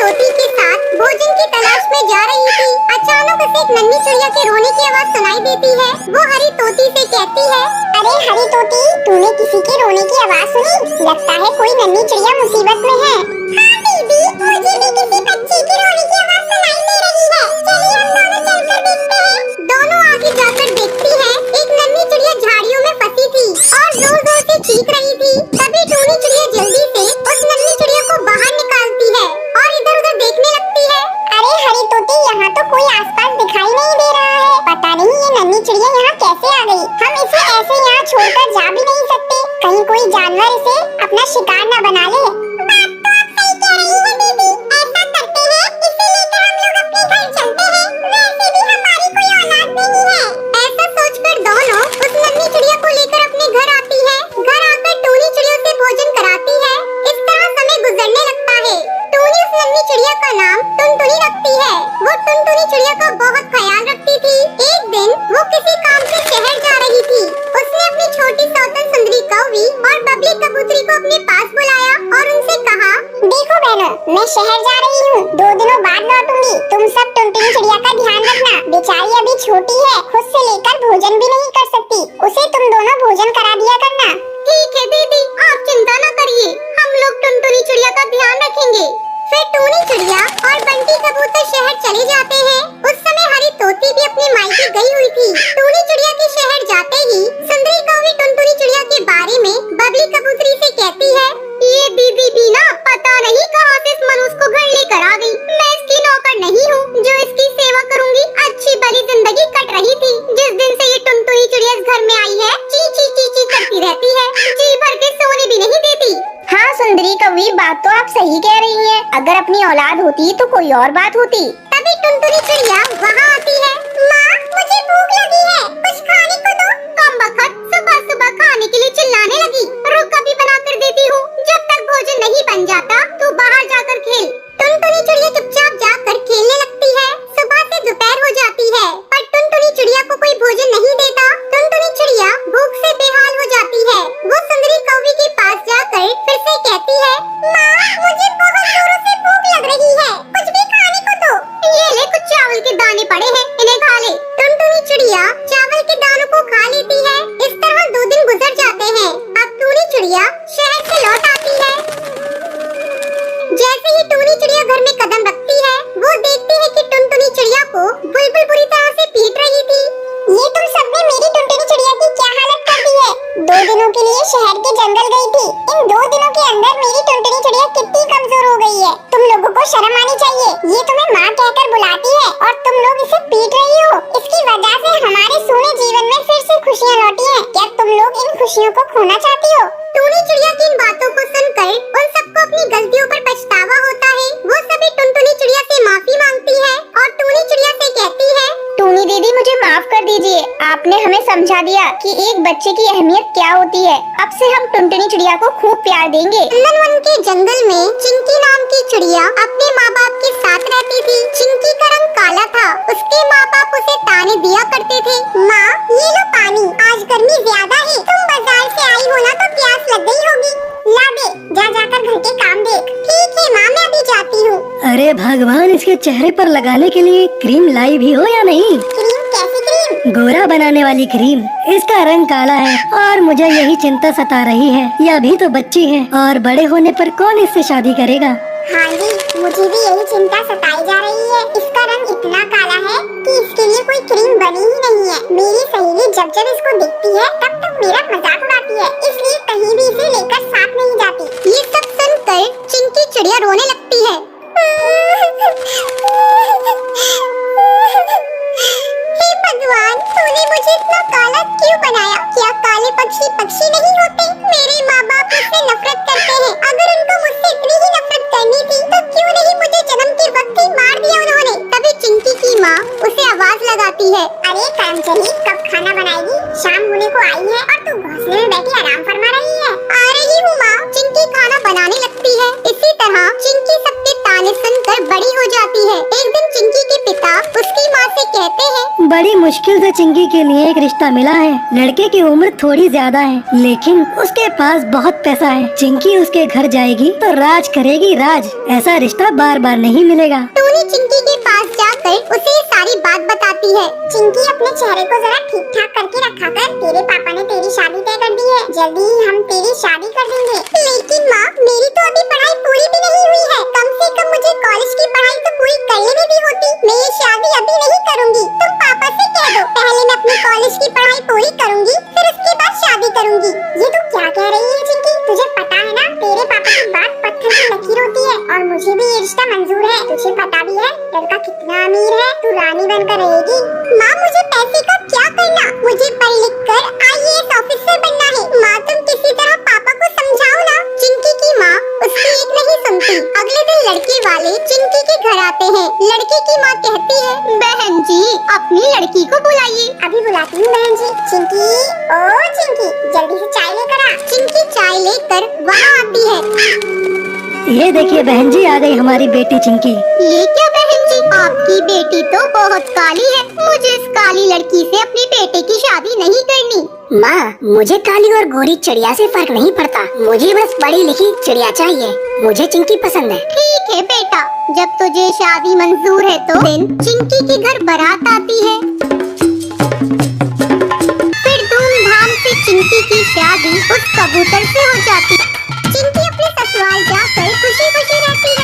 तोती के साथ भोजन की तलाश में जा रही थी। अचानक उसे एक नन्ही चिड़िया के रोने की आवाज सुनाई देती है। वो हरी तोती से कहती है, अरे हरी तोती, तूने किसी के रोने की आवाज सुनी? लगता है कोई नन्ही चिड़िया मुसीबत में है। हाँ दीदी, मुझे भी किसी बच्चे के रोने की आवाज सुनाई दे रही है। चलिए हम दोनों चलकर देखते हैं। दोनों आगे जाकर देखती हैं, एक नन्ही चिड़िया झाड़ियों में फंसी थी और जोर जोर से चीख रही थी। तभी टूनी चिड़िया जल्दी से उस नन्ही चिड़िया को बाहर निकालती है और इधर उधर देखने लगती है। अरे हरी तोती, यहाँ तो कोई आसपास दिखाई नहीं दे रहा है। पता नहीं ये नन्ही चिड़िया यहाँ कैसे आ गई। हम इसे ऐसे यहाँ छोड़कर जा भी नहीं सकते। कहीं कोई जानवर इसे अपना शिकार न बना ले। बात तो आप सही कह रही है दीदी। ऐसा करते हैं, इसे लेकर हम लोग अपने घर चलते हैं। वैसे भी हमारी कोई औलाद नहीं है। ऐसा सोचकर दोनों उस नन्ही चिड़िया को लेकर अपने घर आती है। घर आकर टूनी चिड़िया से भोजन कराती है। इस तरह समय गुजरने लगता है। टूनी उस नन्ही चिड़िया का नाम टुनटुनी रखती है। वो टुनटुनी चिड़िया का बहुत ख्याल रखती थी। एक दिन वो किसी काम से शहर जा रही थी। उसने अपनी छोटी सौतन सुंदरी कौवी और बबली कबूतरी को अपने पास बुलाया और उनसे कहा, देखो बहनों, मैं शहर जा रही हूँ। 2 दिनों बाद लौटूंगी। तुम सब टुनटुनी चिड़िया का ध्यान रखना। बेचारी अभी छोटी है, खुद से लेकर भोजन भी नहीं कर सकती। उसे तुम दोनों भोजन करा दिया करना। ठीक है दीदी, आप चिंता न करिए, हम लोग टुनटुनी चिड़िया का ध्यान रखेंगे। फिर टूनी चिड़िया और बंटी कबूतर शहर चले जाते हैं। उस समय हरी तोती भी अपने मायके गई हुई थी। टूनी चिड़िया के शहर जाते ही सुंदरी कौवी टुनटुनी चिड़िया के बारे में बबली कबूतरी से कहती है, ये दीदी भी ना पता नहीं कहाँ से इस मनुष्य को घर लेकर आ गई। मैं इसकी नौकर नहीं हूँ जो इसकी सेवा करूँगी। अच्छी भली जिंदगी कट रही थी। जिस दिन से ये टुनटुनी चिड़िया इस घर में आई है, ची ची ची ची करती रहती है। जी भर के सोने भी नहीं देती। हाँ सुंदरी कौवी, बात तो आप सही कह रही हैं। अगर अपनी औलाद होती तो कोई और बात होती। तभी टुनटुनी चिड़िया वहाँ आती है। माँ, मुझे भूख लगी है, कुछ खाने को दो। कमबख्त सुबह सुबह खाने के लिए चिल्लाने लगी। रुक, अभी बना कर देती हूँ। जब तक भोजन नहीं बन जाता तू बाहर जाकर खेल। टुनटुनी चिड़िया चुपचाप जाकर खेलने लगती है। सुबह से दोपहर हो जाती है पर टुनटुनी चिड़िया को कोई भोजन नहीं देता। टुनटुनी चिड़िया भूख से बेहाल हो जाती है। वो सुंदरी कौवी के पास जाकर फिर से कहती है, माँ, मुझे बहुत जोरों से भूख लग रही है, कुछ भी खाने को दो। ये ले, कुछ चावल के दाने पड़े हैं, इन्हें खा ले। टुनटुनी चिड़िया चावल के दानों को खा लेती है। इस तरह 2 दिन गुजर जाते हैं। अब टूनी चिड़िया शहर से लौट आती है। जैसे ही टूनी चिड़िया घर में कदम रखती है, वो देखती है कि टुनटुनी चिड़िया को बुलबुल बुरी तरह से पीट रही थी। ये तुम सबने मेरी टुनटुनी चिड़िया की क्या हालत कर दी है? 2 दिनों के लिए शहर के जंगल गई थी। इन 2 दिनों के अंदर मेरी टुनटुनी चिड़िया कितनी कमजोर हो गई है। तुम लोगों को शर्म आनी चाहिए। ये तुम्हें माँ कहकर बुलाती है और तुम लोग इसे पीट रही हो। इसकी वजह से हमारे सूने जीवन में फिर से खुशियाँ लौटी हैं। क्या तुम लोग इन खुशियों को खोना चाहती हो? टूनी चिड़िया की इन बातों को सुनकर उन सबको अपनी गलतियों पर पछतावा होता है। वो सभी टुनटुनी चिड़िया से माफी मांगती है और टूनी चिड़िया से कहती है, टूनी दीदी, मुझे माफ कर दीजिए। आपने हमें समझा दिया कि एक बच्चे की अहमियत क्या होती है। अब से हम टुनटुनी चिड़िया को खूब प्यार देंगे। नंदनवन के जंगल में चिंकी नाम की चिड़िया अपने माँ बाप के साथ रहती थी। चिंकी का रंग काला था। उसके माँ बाप उसे ताने दिया करते थे, माँ, ये लो पानी, आज गर्मी ज्यादा है। तुम बाजार से आई हो ना, तो प्यास लग गई होगी। ला दे, जा जाकर घर के काम देख। ठीक है माँ, मैं अभी जाती हूँ। अरे भगवान, इसके चेहरे पर लगाने के लिए क्रीम लाई भी हो या नहीं? क्रीम? कैसी क्रीम? गोरा बनाने वाली क्रीम। इसका रंग काला है और मुझे यही चिंता सता रही है। ये अभी तो बच्ची है और बड़े होने पर कौन इससे शादी करेगा? हाँ जी, मुझे भी यही चिंता सताई जा रही है। इसका रंग इतना काला है कि इसके लिए कोई क्रीम बनी ही नहीं है। मेरी सहेली जब जब इसको दिखती है तब तक मेरा मजाक उड़ाती है, इसलिए कहीं भी इसे लेकर साथ नहीं जाती। ये सब सुनकर चिंकी चिड़िया रोने लगती है। हे भगवान, तूने मुझे इतना काला क्यों बनाया? क्या काले पक्षी पक्षी नहीं होते? मेरे माँ बाप मुझसे नफरत करते हैं। अगर उनको मुझसे इतनी ही नफरत करनी थी तो क्यों नहीं मुझे जन्म के वक्त ही मार दिया उन्होंने? तभी चिंकी की माँ उसे आवाज लगाती है, अरे कर्मचारी, कब खाना बनाएगी? शाम होने को आई है और तू घोंसले में बैठी आराम फरमा रही है। आ रही हूँ माँ। चिंकी बड़ी मुश्किल से चिंकी के लिए एक रिश्ता मिला है। लड़के की उम्र थोड़ी ज्यादा है, लेकिन उसके पास बहुत पैसा है। चिंकी उसके घर जाएगी तो राज करेगी राज। ऐसा रिश्ता बार बार नहीं मिलेगा। टूनी चिंकी के पास जाकर उसे ये सारी बात बताती है। चिंकी, अपने चेहरे को जरा ठीक ठाक करके रखा कर। तेरे पापा ने तेरी शादी तय कर दी है। जल्दी ही हम तेरी शादी कर देंगे। लेकिन माँ, मेरी तो अभी पढ़ाई पूरी भी नहीं हुई है। कम से कम मुझे कॉलेज की पढ़ाई तो पूरी कर लेनी भी होती। मैं ये शादी अभी नहीं करूँगी। तुम पापा से कह दो, पहले मैं अपनी कॉलेज की पढ़ाई पूरी करूँगी, फिर उसके बाद शादी करूँगी। ये तू क्या कह रही है चिंकी? तुझे पता है ना, तेरे पापा की बात पत्थर की लकीर होती है। और मुझे भी ये रिश्ता मंजूर है। तुझे पता भी है लड़का कितना अमीर है। तू रानी बनकर रहेगी। माँ, मुझे पैसे का क्या करना, मुझे पढ़ लिख कर IAS ऑफिसर बनना है। माँ, तुम किसी तरह पापा को समझाओ ना। चिंकी की माँ उसकी एक नहीं सुनती। अगले दिन लड़के वाले चिंकी के घर आते हैं। लड़के की माँ कहती है, बहन जी अपनी लड़की को बुलाइए। अभी बुलाती हूँ बहन जी। चिंकी, ओ चिंकी, जल्दी से चाय लेकर आ। चिंकी चाय लेकर वहाँ आती है। ये देखिए बहन जी, आ गई हमारी बेटी चिंकी। ये क्या बहन जी, आपकी बेटी तो बहुत काली है। मुझे इस काली लड़की से अपने बेटे की शादी नहीं करनी। माँ, मुझे काली और गोरी चिड़िया से फर्क नहीं पड़ता। मुझे बस पढ़ी लिखी चिड़िया चाहिए। मुझे चिंकी पसंद है। ठीक है बेटा, जब तुझे शादी मंजूर है तो दिन चिंकी के घर बारात आती है। फिर धूमधाम से चिंकी की शादी उस कबूतर से हो जाती है।